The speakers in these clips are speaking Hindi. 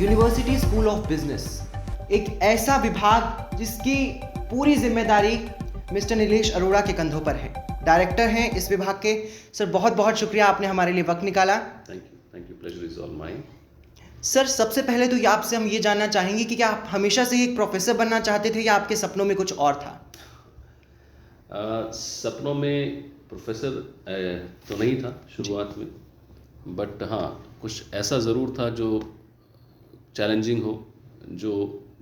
यूनिवर्सिटी स्कूल ऑफ बिजनेस एक ऐसा विभाग जिसकी पूरी जिम्मेदारी मिस्टर नीलेश अरोड़ा के कंधों पर है। डायरेक्टर हैं इस विभाग के। सर बहुत बहुत शुक्रिया, आपने हमारे लिए वक्त निकाला। Thank you, pleasure is all mine. Sir सबसे पहले तो आपसे हम ये जानना चाहेंगे कि क्या आप हमेशा से ही एक प्रोफेसर बनना चाहते थे या आपके सपनों में कुछ और था? सपनों में प्रोफेसर तो नहीं था शुरुआत में, बट हाँ कुछ ऐसा ज़रूर था जो चैलेंजिंग हो, जो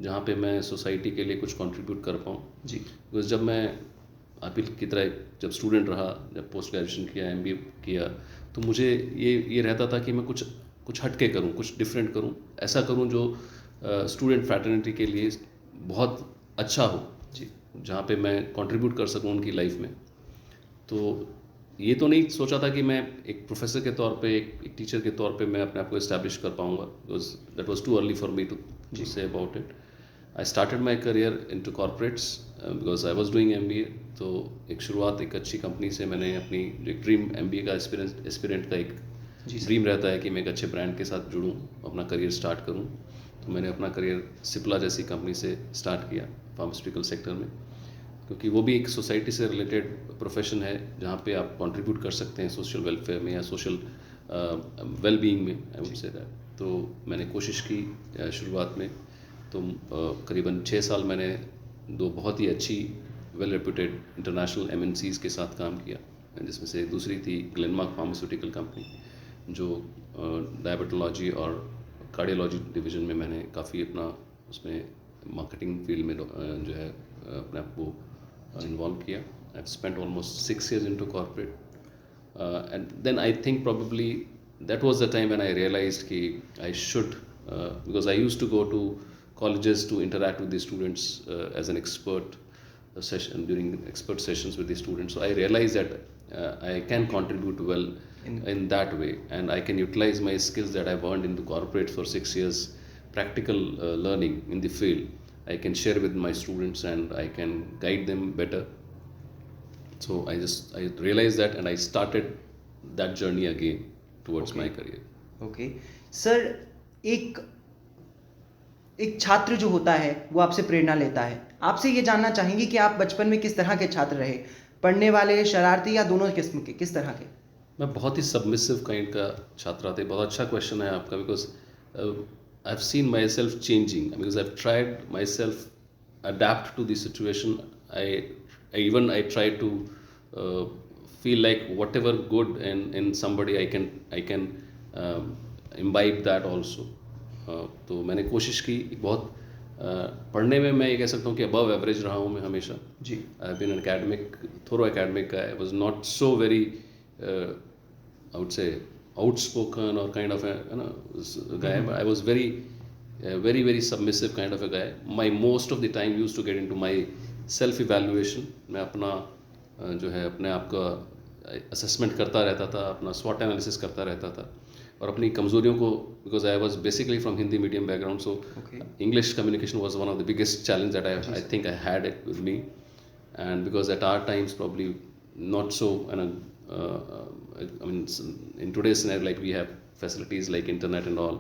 जहाँ पे मैं सोसाइटी के लिए कुछ कंट्रीब्यूट कर पाऊँ जी। बिकॉज जब मैं आप की तरह जब स्टूडेंट रहा, जब पोस्ट ग्रेजुएशन किया, एमबीए किया, तो मुझे ये रहता था कि मैं कुछ हटके करूं, कुछ डिफरेंट करूं, ऐसा करूं जो स्टूडेंट फ्रैटर्निटी के लिए बहुत अच्छा हो जी, जहाँ पे मैं कंट्रीब्यूट कर सकूं उनकी लाइफ में। तो ये तो नहीं सोचा था कि मैं एक प्रोफेसर के तौर पे, एक टीचर के तौर पे मैं अपने आप को इस्टेब्लिश कर पाऊंगा, because that was too early for me to say about it. I started my career in to corporates because I was doing MBA। तो एक शुरुआत एक अच्छी कंपनी से मैंने अपनी जो एक ड्रीम MBA का एस्पिरेंट का एक ड्रीम रहता है कि मैं एक अच्छे ब्रांड के साथ जुड़ूं, अपना करियर स्टार्ट करूं। तो मैंने अपना करियर सिप्ला जैसी कंपनी से स्टार्ट किया फार्मास्यूटिकल सेक्टर में, क्योंकि वो भी एक सोसाइटी से रिलेटेड प्रोफेशन है जहाँ पे आप कंट्रीब्यूट कर सकते हैं सोशल वेलफेयर में या सोशल वेल बीइंग में, आई वुड से दैट। तो मैंने कोशिश की शुरुआत में, तो करीबन 6 साल मैंने दो बहुत ही अच्छी वेल रेप्यूटेड इंटरनेशनल MNCs के साथ काम किया, जिसमें से दूसरी थी ग्लेनमार्क फार्मास्यूटिकल कंपनी, जो डायबिटोलॉजी और कार्डियोलॉजी डिवीज़न में मैंने काफ़ी अपना उसमें मार्केटिंग फील्ड में जो है अपने आप को इन्वॉल्व किया। I spent almost 6 years into corporate and then I think probably that was the time when I realized कि I should because I used to go to colleges to interact with the students as an expert session during expert sessions with the students. So I realized that I can contribute well in that way, and I can utilize my skills that I've earned into corporate for 6 years, practical learning in the field. I can share with my students and I can guide them better. So I realized that and I started that journey again towards my career. Okay. Sir एक छात्र जो होता है वो आपसे प्रेरणा लेता है। आपसे ये जानना चाहेंगे कि आप बचपन में किस तरह के छात्र रहे, पढ़ने वाले, शरारती या दोनों किस्म के, किस तरह के? मैं बहुत ही सबमिसिव काइंड का छात्र था। बहुत अच्छा क्वेश्चन है आपका, because I've seen myself changing because I've tried myself adapt to the situation. I try to feel like whatever good in somebody I can imbibe that also. तो मैंने कोशिश की बहुत पढ़ने में, मैं ये कह सकता हूँ कि अबव एवरेज रहा हूँ मैं हमेशा जी। I been an academic, thorough academic guy. I was not so very I would say outspoken or kind of a guy, but I was very submissive kind of a guy. My most of the time used to get into my self evaluation. मैं अपना जो है अपने आप का असेसमेंट करता रहता था, अपना SWOT एनालिसिस करता रहता था और अपनी कमज़ोरियों को, because I was basically from Hindi medium background, so English communication was one of the biggest challenge that I think I had it with me, and because at our times probably not so I mean in today's scenario, like we have facilities like internet and all,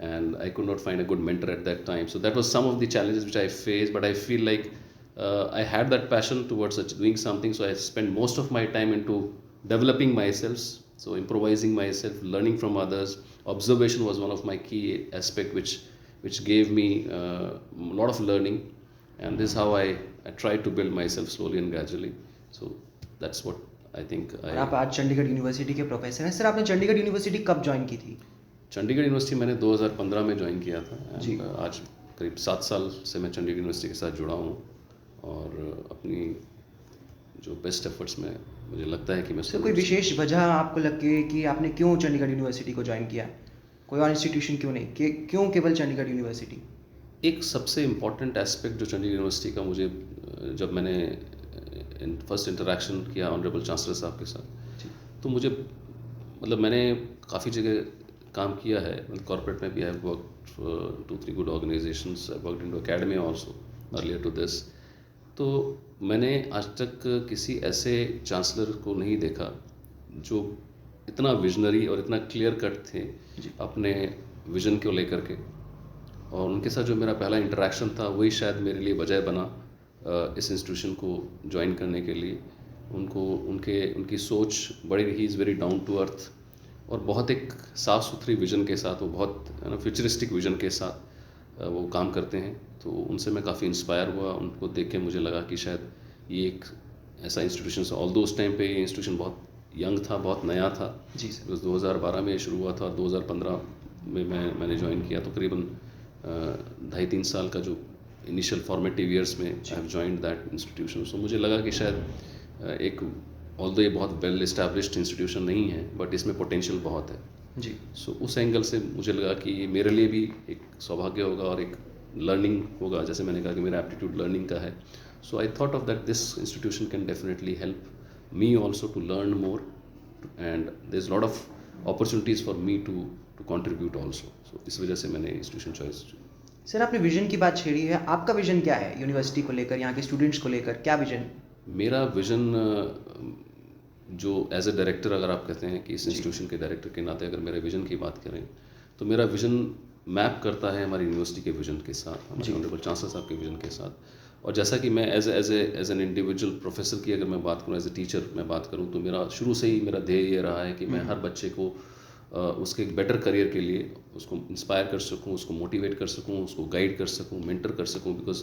and I could not find a good mentor at that time. So that was some of the challenges which I faced, but I feel like I had that passion towards doing something, so I spent most of my time into developing myself, so improvising myself, learning from others. Observation was one of my key aspect which gave me a lot of learning, and this is how I tried to build myself slowly and gradually. So that's what I think. आप आज चंडीगढ़ यूनिवर्सिटी के प्रोफेसर हैं। सर आपने चंडीगढ़ यूनिवर्सिटी कब ज्वाइन की थी? चंडीगढ़ यूनिवर्सिटी मैंने 2015 में ज्वाइन किया था जी। आज करीब 7 साल से मैं चंडीगढ़ यूनिवर्सिटी के साथ जुड़ा हूँ और अपनी जो बेस्ट एफर्ट्स में मुझे लगता है कि मैं सर कोई विशेष वजह आपको लगे कि आपने क्यों चंडीगढ़ यूनिवर्सिटी को ज्वाइन किया? कोई और इंस्टीट्यूशन क्यों नहीं, क्यों केवल चंडीगढ़ यूनिवर्सिटी? एक सबसे इम्पॉर्टेंट एस्पेक्ट जो चंडीगढ़ यूनिवर्सिटी का मुझे, जब मैंने फर्स्ट इंटरेक्शन किया ऑनरेबल चांसलर साहब के साथ, तो मुझे मतलब मैंने काफ़ी जगह काम किया है, मतलब कॉर्पोरेट में भी I have worked 2-3 good organisations, I worked into academy also earlier to this. तो मैंने आज तक किसी ऐसे चांसलर को नहीं देखा जो इतना विजनरी और इतना क्लियर कट थे अपने विजन को लेकर के, और उनके साथ जो मेरा पहला इंटरेक्शन था वही शायद मेरे लिए वजह बना इस इंस्टीट्यूशन को ज्वाइन करने के लिए। उनकी सोच बड़ी, he is very down to earth और बहुत एक साफ़ सुथरी विज़न के साथ, वो बहुत फ्यूचरिस्टिक विज़न के साथ वो काम करते हैं। तो उनसे मैं काफ़ी इंस्पायर हुआ। उनको देख के मुझे लगा कि शायद ये एक ऐसा इंस्टीट्यूशन, ऑल्दो उस टाइम पे ये इंस्टीट्यूशन बहुत यंग था, बहुत नया था जी सर। बिकॉज 2012 में शुरू हुआ था और 2015 में मैंने ज्वाइन किया। तो करीबन 2.5-3 साल का जो इनिशियल फॉर्मेटिव ईयर्स में I have joined that institution. So मुझे लगा कि शायद एक, ऑल्दो ये बहुत वेल इस्टेब्लिश्ड इंस्टीट्यूशन नहीं है बट इसमें पोटेंशियल बहुत है जी। सो उस एंगल से मुझे लगा कि ये मेरे लिए भी एक सौभाग्य होगा और एक लर्निंग होगा। जैसे मैंने कहा कि मेरा एप्टीट्यूड लर्निंग का है, so I thought of that this institution can definitely help me also to learn more and there is lot of opportunities for me to contribute also. So इस वजह से मैंने इंस्टीट्यूशन चॉइस। सर आपने विजन की बात छेड़ी है, आपका विजन क्या है यूनिवर्सिटी को लेकर, यहाँ के स्टूडेंट्स को लेकर, क्या विजन? मेरा विजन जो एज ए डायरेक्टर, अगर आप कहते हैं कि इस इंस्टीट्यूशन के डायरेक्टर के नाते अगर मेरे विजन की बात करें तो मेरा विजन मैप करता है हमारी यूनिवर्सिटी के विजन के साथ, हमारे ऑनरेबल चांसलर साहब के विजन के साथ। और जैसा कि मैं एज एन इंडिविजुअल प्रोफेसर की अगर मैं बात करूँ, एज ए टीचर मैं बात करूँ, तो मेरा शुरू से ही मेरा ध्येय ये रहा है कि मैं हर बच्चे को उसके एक बेटर करियर के लिए उसको इंस्पायर कर सकूं, उसको मोटिवेट कर सकूं, उसको गाइड कर सकूं, मेंटर कर सकूं। बिकॉज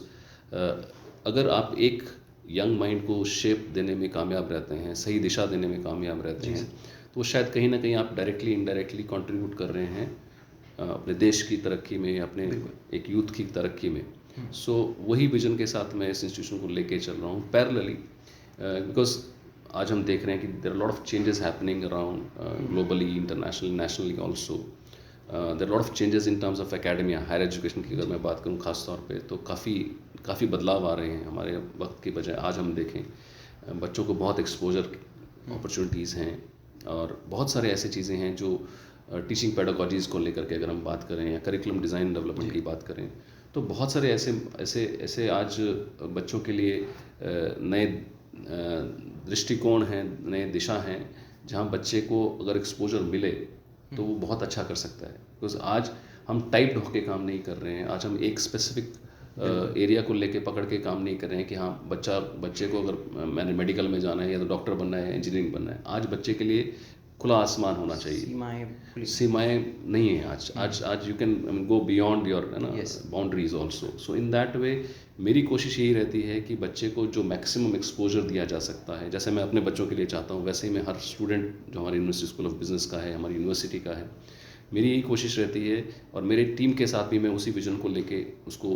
अगर आप एक यंग माइंड को शेप देने में कामयाब रहते हैं, सही दिशा देने में कामयाब रहते हैं, तो वो शायद कहीं ना कहीं आप डायरेक्टली इनडायरेक्टली कंट्रीब्यूट कर रहे हैं अपने देश की तरक्की में, अपने एक यूथ की तरक्की में। सो वही विजन के साथ मैं इस इंस्टीट्यूशन को लेके चल रहा हूँ पैरेलली, बिकॉज आज हम देख रहे हैं कि there are lot of changes happening around globally, internationally, nationally also. There lot of changes in terms of academia, higher education की अगर मैं बात करूँ खास तौर पे, तो काफ़ी बदलाव आ रहे हैं हमारे वक्त के बजाय। आज हम देखें बच्चों को बहुत एक्सपोजर अपॉर्चुनिटीज़ हैं और बहुत सारे ऐसे चीज़ें हैं जो टीचिंग पेडागोजीज़ को लेकर के अगर हम बात करें या करिकुलम डिज़ाइन डेवलपमेंट की बात करें, तो बहुत सारे ऐसे आज बच्चों के लिए नए दृष्टिकोण हैं, नए दिशा हैं, जहाँ बच्चे को अगर एक्सपोजर मिले तो वो बहुत अच्छा कर सकता है। बिकॉज आज हम टाइप्ड होके काम नहीं कर रहे हैं, आज हम एक स्पेसिफिक एरिया को लेके पकड़ के काम नहीं कर रहे हैं कि हाँ बच्चे को अगर मैंने मेडिकल में जाना है या तो डॉक्टर बनना है, इंजीनियरिंग बनना है। आज बच्चे के लिए खुला आसमान होना चाहिए, सीमाएं नहीं है। आज you can go beyond your boundaries also. So in that वे मेरी कोशिश यही रहती है कि बच्चे को जो मैक्सिमम एक्सपोजर दिया जा सकता है, जैसे मैं अपने बच्चों के लिए चाहता हूँ, वैसे ही मैं हर स्टूडेंट जो हमारी यूनिवर्सिटी स्कूल ऑफ बिजनेस का है, हमारी यूनिवर्सिटी का है, मेरी यही कोशिश रहती है और मेरे टीम के साथ भी मैं उसी विजन को लेके उसको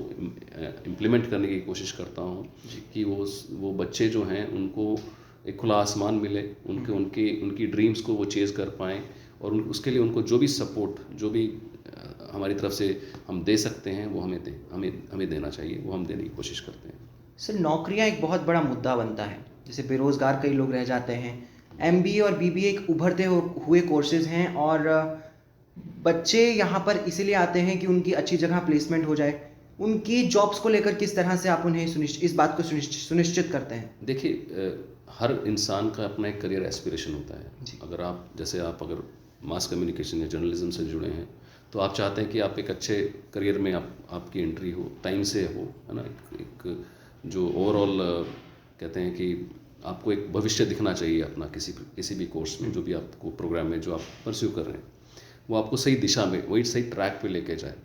इम्प्लीमेंट करने की कोशिश करता हूँ कि वो बच्चे जो हैं उनको एक खुला आसमान मिले, उनकी ड्रीम्स को वो चेज़ कर पाएँ और उसके लिए उनको जो भी सपोर्ट, जो भी हमारी तरफ से हम दे सकते हैं वो हमें देना चाहिए, वो हम देने की कोशिश करते हैं। सर नौकरियां एक बहुत बड़ा मुद्दा बनता है, जैसे बेरोज़गार कई लोग रह जाते हैं। MBA और BBA एक उभरते हुए कोर्सेज़ हैं और बच्चे यहाँ पर इसीलिए आते हैं कि उनकी अच्छी जगह प्लेसमेंट हो जाए। उनकी जॉब्स को लेकर किस तरह से आप उन्हें इस बात को सुनिश्चित करते हैं? देखिए, हर इंसान का अपना एक करियर एस्पिरेशन होता है। अगर आप मास कम्युनिकेशन या जर्नलिज्म से जुड़े हैं तो आप चाहते हैं कि आप एक अच्छे करियर में आपकी एंट्री हो, टाइम से हो, है ना। एक जो ओवरऑल कहते हैं कि आपको एक भविष्य दिखना चाहिए अपना किसी भी कोर्स में, जो भी आपको प्रोग्राम में जो आप परस्यू कर रहे हैं, वो आपको सही दिशा में, वही सही ट्रैक पे लेके जाए।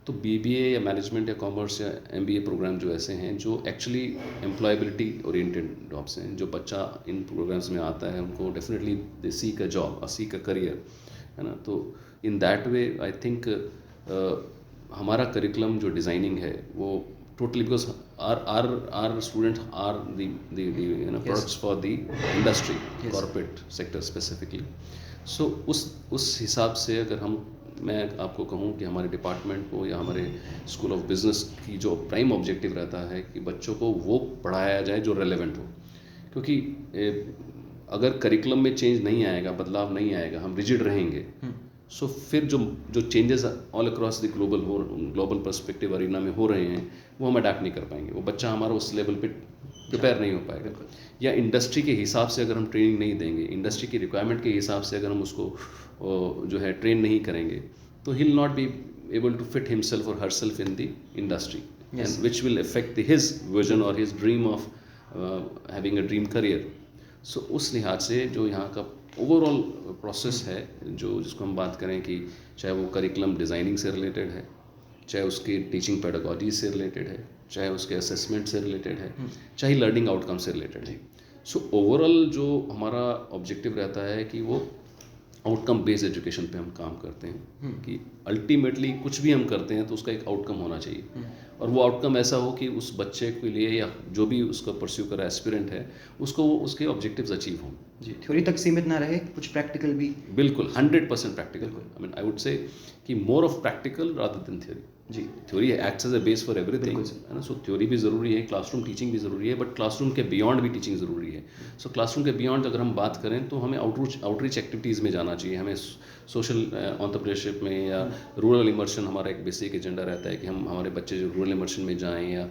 तो BBA या मैनेजमेंट या कॉमर्स या MBA प्रोग्राम जो ऐसे हैं जो एक्चुअली एम्प्लॉयबिलिटी ओरिएंटेड जॉब्स हैं, जो बच्चा इन प्रोग्राम्स में आता है उनको definitely they seek a job, seek a career, है ना। तो in that way I think हमारा करिकुलम जो डिज़ाइनिंग है वो totally, because our student are the products for the industry, corporate sector specifically. So उस हिसाब से अगर मैं आपको कहूँ कि हमारे डिपार्टमेंट को या हमारे स्कूल ऑफ बिजनेस की जो प्राइम ऑब्जेक्टिव रहता है कि बच्चों को वो पढ़ाया जाए जो रेलेवेंट हो। क्योंकि अगर करिकुलम में चेंज नहीं आएगा, बदलाव नहीं आएगा, हम रिजिड रहेंगे, सो फिर जो changes all across the global perspective arena में हो रहे हैं वो हम अडैप्ट नहीं कर पाएंगे। वो बच्चा हमारा उस लेवल पे प्रिपेयर नहीं हो पाएगा। या इंडस्ट्री के हिसाब से अगर हम ट्रेनिंग नहीं देंगे, इंडस्ट्री की रिक्वायरमेंट के हिसाब से अगर हम उसको जो है ट्रेन नहीं करेंगे, तो he will not be able to fit himself or herself in the industry, Yes. and which will affect his vision or his dream of having a dream career. So उस लिहाज से जो यहाँ का ओवरऑल प्रोसेस है, जो जिसको हम बात करें कि चाहे वो करिकुलम डिज़ाइनिंग से रिलेटेड है, चाहे उसकी टीचिंग पेडागोजी से रिलेटेड है, चाहे उसके असेसमेंट से रिलेटेड है, चाहे लर्निंग आउटकम से रिलेटेड है. सो ओवरऑल जो हमारा ऑब्जेक्टिव रहता है कि वो आउटकम बेस्ड एजुकेशन पे हम काम करते हैं कि अल्टीमेटली कुछ भी हम करते हैं तो उसका एक आउटकम होना चाहिए, और वो आउटकम ऐसा हो कि उस बच्चे के लिए या जो भी उसका परस्यू कर रहा एस्पिरेंट है उसको उसके ऑब्जेक्टिव्स अचीव हों. जी, थ्योरी तक सीमित ना रहे, कुछ प्रैक्टिकल भी. बिल्कुल 100% practical. I mean I would say कि more of practical rather than theory. जी, theory acts as a base for everything, है ना. सो थ्योरी भी ज़रूरी है, क्लासरूम टीचिंग भी ज़रूरी है, बट क्लासरूम के बियॉन्ड भी टीचिंग ज़रूरी है. सो क्लासरूम के बियॉन्ड अगर हम बात करें तो हमें आउटरीच एक्टिविटीज़ में जाना चाहिए. हमें सोशल एंटरप्रेन्योरशिप में या रूरल इमर्शन हमारा एक बेसिक एजेंडा रहता है कि हम हमारे बच्चे जो रूरल इमर्शन में जाएँ या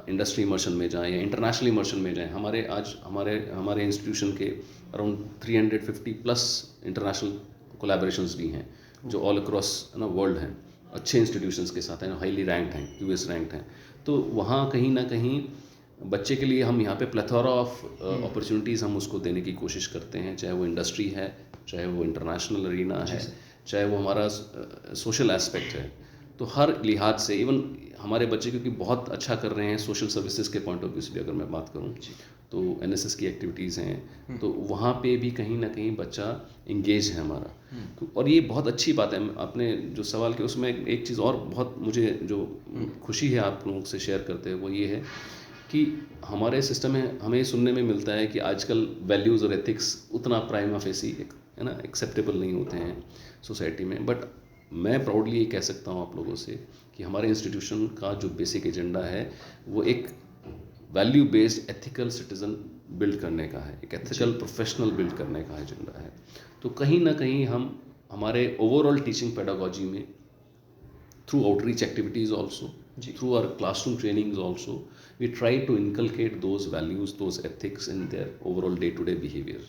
इंडस्ट्री इमर्शन में जाएँ या इंटरनेशनल इमर्शन में जाएँ. हमारे इंस्टीट्यूशन के अराउंड 350 प्लस इंटरनेशनल कोलैबोरेशंस भी हैं जो ऑल अक्रॉस ना वर्ल्ड हैं, अच्छे इंस्टीट्यूशंस के साथ हैं, हाईली रैंक्ड हैं, यूएस रैंक्ड हैं. तो वहाँ कहीं ना कहीं बच्चे के लिए हम यहाँ पे प्लेथोरा ऑफ अपॉर्चुनिटीज़ हम उसको देने की कोशिश करते हैं, चाहे वो इंडस्ट्री है, चाहे वो इंटरनेशनल अरीना है, चाहे वो हमारा सोशल एस्पेक्ट है. तो हर लिहाज से इवन हमारे बच्चे क्योंकि बहुत अच्छा कर रहे हैं सोशल सर्विसेज के पॉइंट ऑफ व्यू से अगर मैं बात करूं तो एनएसएस की एक्टिविटीज़ हैं, तो वहाँ पे भी कहीं ना कहीं बच्चा इंगेज है हमारा. तो और ये बहुत अच्छी बात है. आपने जो सवाल किया उसमें एक चीज़ और बहुत मुझे जो खुशी है आप लोगों से शेयर करते हैं वो ये है कि हमारे सिस्टम में हमें सुनने में मिलता है कि आजकल वैल्यूज़ और एथिक्स उतना प्राइमा फेसी है ना एक्सेप्टेबल नहीं होते हैं सोसाइटी में. बट मैं प्राउडली ये कह सकता हूँ आप लोगों से कि हमारे इंस्टीट्यूशन का जो बेसिक एजेंडा है वो एक value based ethical citizen build करने का है, एक एथिकल प्रोफेशनल बिल्ड करने का एजेंडा है. तो कहीं ना कहीं हम हमारे ओवरऑल टीचिंग पेडागोजी में through outreach activities also, through our classroom trainings also, we try to inculcate those values, those ethics in their overall day-to-day behavior.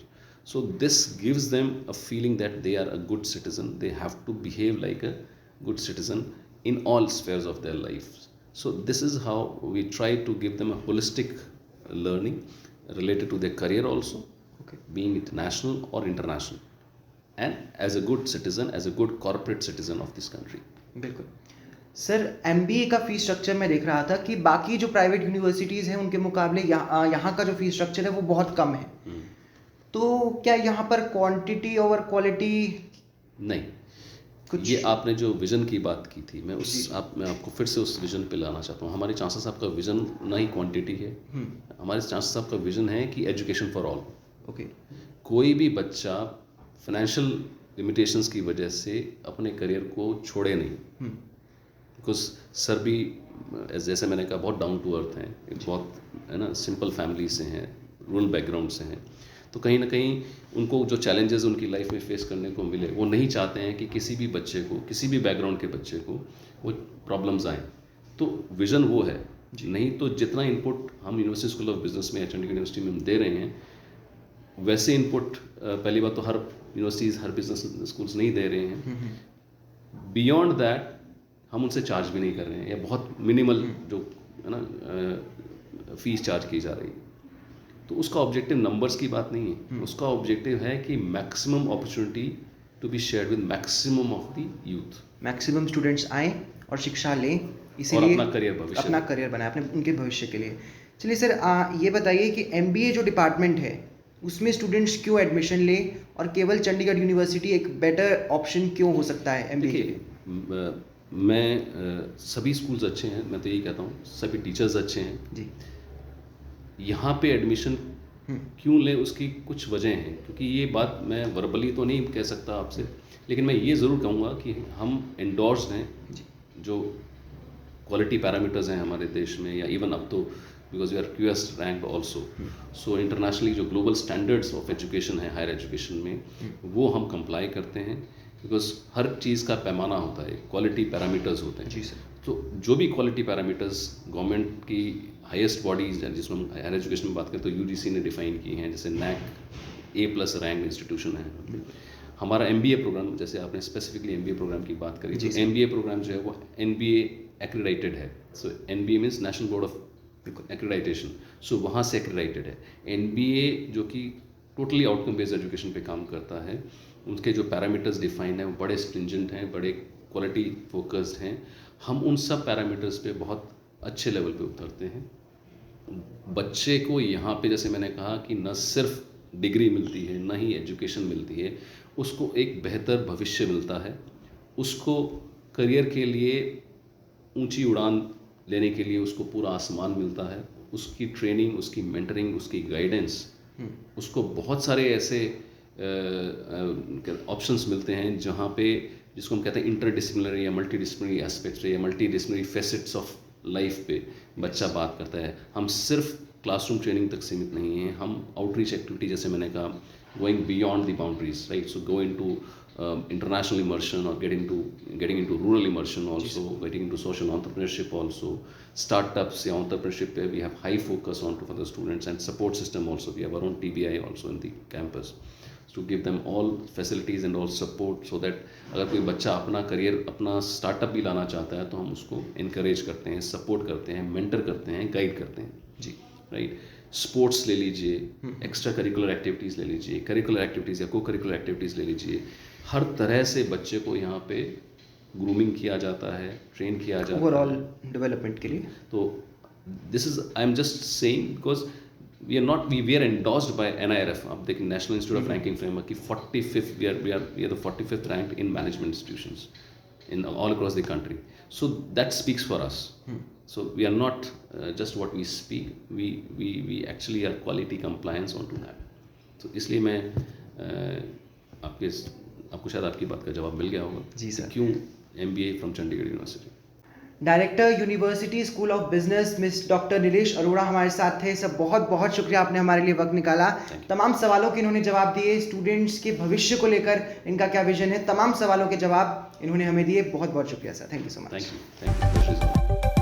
So this gives them a feeling that they are a good citizen. They have to behave like a good citizen in all spheres of their lives. So this is how we try to give them a holistic learning related to their career also, being it national or international, and as a good citizen, as a good corporate citizen of this country. बिल्कुल सर. एमबीए का फीस स्ट्रक्चर मैं देख रहा था कि बाकी जो प्राइवेट यूनिवर्सिटीज़ हैं उनके मुकाबले यहाँ का जो फीस स्ट्रक्चर है वो बहुत कम है. तो क्या यहाँ पर क्वांटिटी और क्वालिटी नहीं कुछ ये आपने जो विज़न की बात की थी, मैं आपको फिर से उस विज़न पे लाना चाहता हूँ. हमारे चांसर साहब का विज़न ना ही क्वांटिटी है, हमारे चांसर साहब का विज़न है कि एजुकेशन फॉर ऑल. कोई भी बच्चा फाइनेंशियल लिमिटेशंस की वजह से अपने करियर को छोड़े नहीं. बिकॉज सर भी जैसे मैंने कहा बहुत डाउन टू अर्थ हैं, एक बहुत है ना सिंपल फैमिली से हैं, रूरल बैकग्राउंड से हैं. तो कहीं ना कहीं उनको जो चैलेंजेस उनकी लाइफ में फेस करने को मिले वो नहीं चाहते हैं कि किसी भी बच्चे को, किसी भी बैकग्राउंड के बच्चे को वो प्रॉब्लम्स आएँ. तो विज़न वो है. नहीं तो जितना इनपुट हम यूनिवर्सिटी स्कूल ऑफ बिजनेस में या चंडीगढ़ यूनिवर्सिटी में हम दे रहे हैं वैसे इनपुट पहली बात तो हर यूनिवर्सिटीज़ हर बिजनेस स्कूल्स नहीं दे रहे हैं. बियॉन्ड दैट हम उनसे चार्ज भी नहीं कर रहे हैं या बहुत मिनिमल जो है ना फीस चार्ज की जा रही है. तो उसका ऑब्जेक्टिव नंबर्स की बात नहीं है, उसका ऑब्जेक्टिव है कि maximum opportunity to be shared with maximum of the youth. Maximum students आएँ और शिक्षा लें, इसीलिए और अपना करियर बनाए अपने उनके भविष्य के लिए. चलिए सर ये बताइए कि एमबीए जो डिपार्टमेंट है उसमें स्टूडेंट्स क्यों एडमिशन लें और केवल चंडीगढ़ यूनिवर्सिटी एक बेटर ऑप्शन क्यों हो सकता है एमबीए के लिए? मैं सभी स्कूल्स अच्छे हैं, मैं तो यही कहता हूँ सभी टीचर्स अच्छे हैं जी. यहाँ पे एडमिशन क्यों लें उसकी कुछ वजह हैं, क्योंकि ये बात मैं वर्बली तो नहीं कह सकता आपसे, लेकिन मैं ये ज़रूर कहूँगा कि हम एंडोर्स्ड हैं. जो क्वालिटी पैरामीटर्स हैं हमारे देश में या इवन अब तो because we are QS ranked also, so internationally जो ग्लोबल स्टैंडर्ड्स ऑफ एजुकेशन है हायर एजुकेशन में वो हम कंप्लाई करते हैं. बिकॉज हर चीज़ का पैमाना होता है, क्वालिटी पैरामीटर्स होते हैं. जी सर. तो जो भी क्वालिटी पैरामीटर्स गवर्नमेंट की हाईएस्ट बॉडीज जिसमें हम हायर एजुकेशन में बात करें तो UGC ने डिफाइन की हैं, जैसे NAC A+ रैंक इंस्टीट्यूशन है, हमारा MBA प्रोग्राम, जैसे आपने स्पेसिफिकली MBA प्रोग्राम की बात करी, जी तो सर। MBA प्रोग्राम जो है वो NBA एक्रेडिटेड है। So NBA means national board of accreditation, so वहाँ से एक्रेडिटेड है। NBA जो कि टोटली आउटकम बेस्ड एजुकेशन पे काम करता है, उनके जो पैरामीटर्स डिफाइन हैं वो बड़े स्ट्रिंजेंट हैं, बड़े क्वालिटी फोकस्ड हैं। हम उन सब पैरामीटर्स पे बहुत अच्छे लेवल पे उतरते हैं। बच्चे को यहाँ पे, जैसे मैंने कहा कि न सिर्फ डिग्री मिलती है, न ही एजुकेशन मिलती है, उसको एक बेहतर भविष्य मिलता है। उसको करियर के लिए ऊंची उड़ान लेने के लिए उसको पूरा आसमान मिलता है। उसकी ट्रेनिंग, उसकी मेंटरिंग, उसकी गाइडेंस, उसको बहुत सारे ऐसे ऑप्शंस मिलते हैं जहाँ पे, जिसको हम कहते हैं इंटरडिसिप्लिनरी या मल्टीडिसिप्लिनरी एस्पेक्ट्स या मल्टीडिसिप्लिनरी फेसेट्स ऑफ लाइफ पे बच्चा बात करता है। हम सिर्फ क्लासरूम ट्रेनिंग तक सीमित नहीं हैं, हम आउटरीच एक्टिविटी, जैसे मैंने कहा, going beyond the boundaries, right. So go into international immersion, or getting into rural immersion also, getting into social entrepreneurship also, startups या entrepreneurship पे we have high focus on for the students, and support system also, we have our own TBI also in the campus to give them all facilities and all support, so that अगर कोई बच्चा अपना करियर, अपना स्टार्टअप भी लाना चाहता है तो हम उसको encourage करते हैं, सपोर्ट करते हैं, मेंटर करते हैं, गाइड करते हैं जी, राइट। स्पोर्ट्स ले लीजिए, एक्स्ट्रा करिकुलर एक्टिविटीज़ ले लीजिए, करिकुलर एक्टिविटीज़ या को करिकुलर एक्टिविटीज़ ले लीजिए, हर तरह से बच्चे को यहाँ पे ग्रूमिंग किया जाता है, ट्रेन किया जाता है ओवरऑल डेवलपमेंट के लिए। तो this is, I am just saying because we are endorsed by NIRF। आप देखिए national institute of ranking framework की 45th, we are the 45th rank in management institutions in all across the country. So that speaks for us. So we are not just what we speak, we actually are quality compliance onto that. So इसलिए मैं आपको शायद आपकी बात का जवाब मिल गया होगा जी सर। क्यों MBA from Chandigarh university. Director university school of business miss doctor Nilesh Arora हमारे साथ थे। सब बहुत बहुत शुक्रिया, आपने हमारे लिए वक्त निकाला। तमाम सवालों के इन्होंने जवाब दिए, स्टूडेंट्स के भविष्य को लेकर इनका क्या विजन है, तमाम सवालों के जवाब इन्होंने हमें दिए। बहुत बहुत शुक्रिया sir, thank you so much. Thank you.